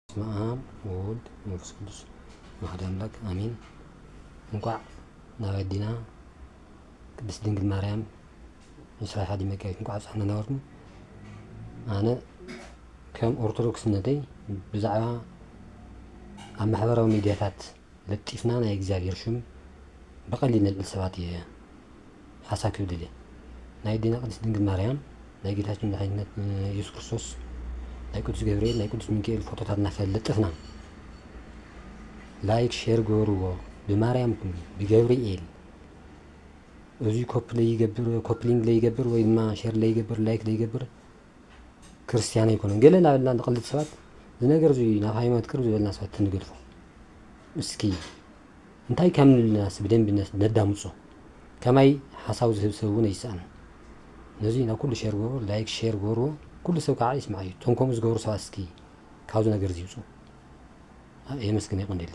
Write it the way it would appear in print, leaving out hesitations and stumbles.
በስመ አብ ወወልድ ወመንፈስ ቅዱስ አሐዱ አምላክ አሜን። እንኳዕ ናብ ኣዴና ቅድስት ድንግል ማርያም 21 መጋቢት እንኳዕ ኣብፅሕና ነበርኩም። ኣነ ከም ኦርቶዶክስነተይ ብዛዕባ ኣብ ማሕበራዊ ሚድያታት ለጢፍና ናይ እግዚኣብሔር ሽም ብቐሊል ነልዕል ሰባት እየ ሓሳብ ክብድል እየ። ናይ ኣዴና ቅድስት ድንግል ማርያም ናይ ጌታችን መድሓኒትና ኢየሱስ ክርስቶስ ናይ ቅዱስ ገብርኤል ናይ ቅዱስ ሚካኤል ፎቶታት እናፈለጥፍና ላይክ ሼር ገበርዎ ብማርያም ብገብርኤል እዙይ ኮፕሊንግ ለይገብር ወይ ድማ ሼር ለይገብር ላይክ ለይገብር ክርስቲያን ኣይኮነን። ገለ እናበልና ንቐልድ ሰባት ዝነገር እዙይ ናብ ሃይማኖት ቅርብ ዝበልና ሰባት ትንገድፎ እስኪ እንታይ ከም ንልናስ ብደንቢ ነዳምፆ ከማይ ሓሳብ ዝህብ ሰብ እውን ኣይስኣን። ነዙይ ናብ ኩሉ ሼር ገበርዎ ላይክ ሼር ገበርዎ ኩሉ ሰብ ከዓ ይስማዕ እዩ። ቶም ከምኡ ዝገብሩ ሰባት እስኪ ካብዚ ነገር እዚ ይውፁ። የመስግን ይቕንደሊ